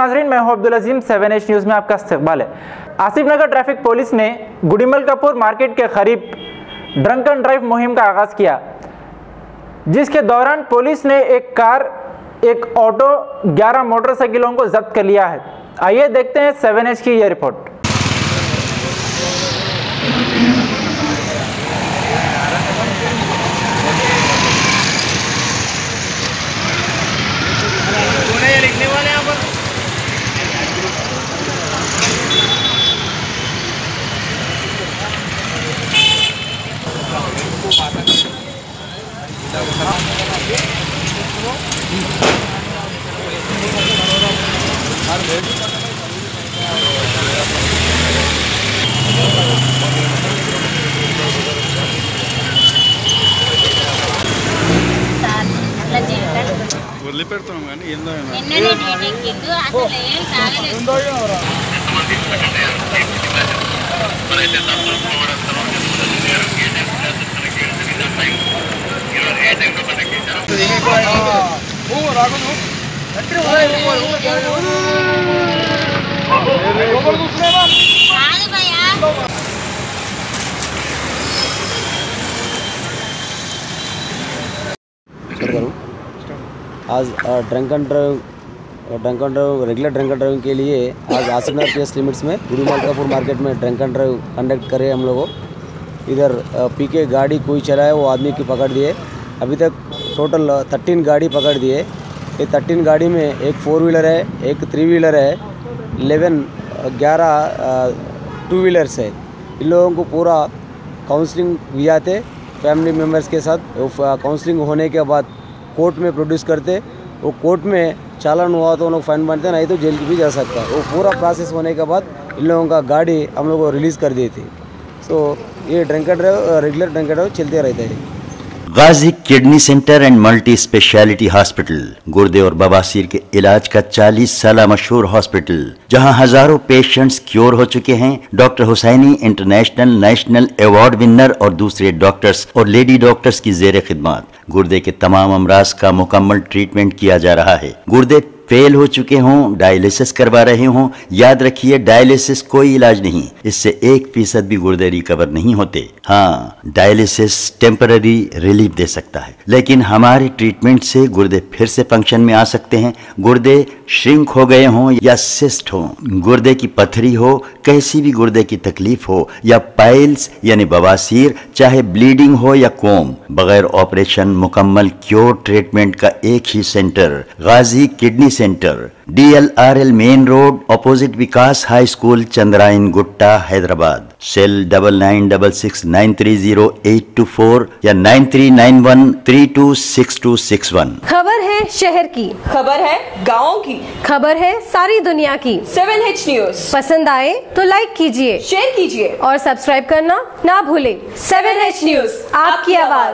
नाजरीन, मैं हूं अब्दुल अजीम। 7H न्यूज़ में आपका इस्तकबाल है। आसिफ नगर ट्रैफिक पुलिस ने गुड़ीमलकापुर मार्केट के करीब ड्रंक एंड ड्राइव मुहिम का आगाज़ किया, जिसके दौरान पुलिस ने एक कार, एक ऑटो, 11 मोटरसाइकिलों को जब्त कर लिया है। आइए देखते हैं 7H की यह रिपोर्ट। వదిలిపెడుతున్నాం కానీ ఏందో आज drunk and drive regular drunk and driving के लिए आज आसिफ नगर PS लिमिट्स में गुड़ीमलकापुर मार्केट में ड्रंक एंड ड्राइव कंडक्ट करे हम लोगों। इधर पी के गाड़ी कोई चलाए वो आदमी की पकड़ दिए। अभी तक टोटल 13 गाड़ी पकड़ दिए। ये 13 गाड़ी में एक 4 व्हीलर है, एक 3 व्हीलर है, 11 2 व्हीलर्स है। इन लोगों को पूरा काउंसलिंग दिया थे फैमिली मेम्बर्स के साथ। काउंसलिंग होने के बाद कोर्ट में प्रोड्यूस करते, वो कोर्ट में चालान हुआ तो उन लोग फाइन बनते, नहीं तो जेल भी जा सकता। वो पूरा प्रोसेस होने के बाद इन लोगों का गाड़ी हम लोग को रिलीज़ कर दी थी। सो ये drunk and drive regular drunk and drive चलते रहते हैं। Ghazi kidney centre and multi speciality hospital गुर्दे और बवासीर के इलाज का 40 साल मशहूर हॉस्पिटल, जहां हजारों पेशेंट्स क्योर हो चुके हैं। Doctor Husaini international national award winner और दूसरे डॉक्टर्स और लेडी डॉक्टर्स की जेर खिदमत गुर्दे के तमाम अमराज का मुकम्मल ट्रीटमेंट किया जा रहा है। गुर्दे फेल हो चुके हों, डायलिसिस करवा रहे हों, याद रखिए डायलिसिस कोई इलाज नहीं, इससे 1% भी गुर्दे रिकवर नहीं होते। हाँ, डायलिसिस टेम्पररी रिलीफ दे सकता है, लेकिन हमारे ट्रीटमेंट से गुर्दे फिर से फंक्शन में आ सकते हैं। गुर्दे श्रिंक हो गए हों या सिस्ट हो, गुर्दे की पथरी हो, कैसी भी गुर्दे की तकलीफ हो, या पाइल्स यानी बवासीर, चाहे ब्लीडिंग हो या कोम, बगैर ऑपरेशन मुकम्मल क्योर ट्रीटमेंट का एक ही centre, Ghazi kidney centre, DLRL main road, opposite Vikas high school, Chandrayangutta, Hyderabad. Cell 9966930824 या 9391326261। खबर है शहर की, खबर है गाँव की, खबर है सारी दुनिया की। 7H न्यूज़ पसंद आए तो लाइक कीजिए, शेयर कीजिए और सब्सक्राइब करना ना भूलें। 7H न्यूज़, आपकी आवाज।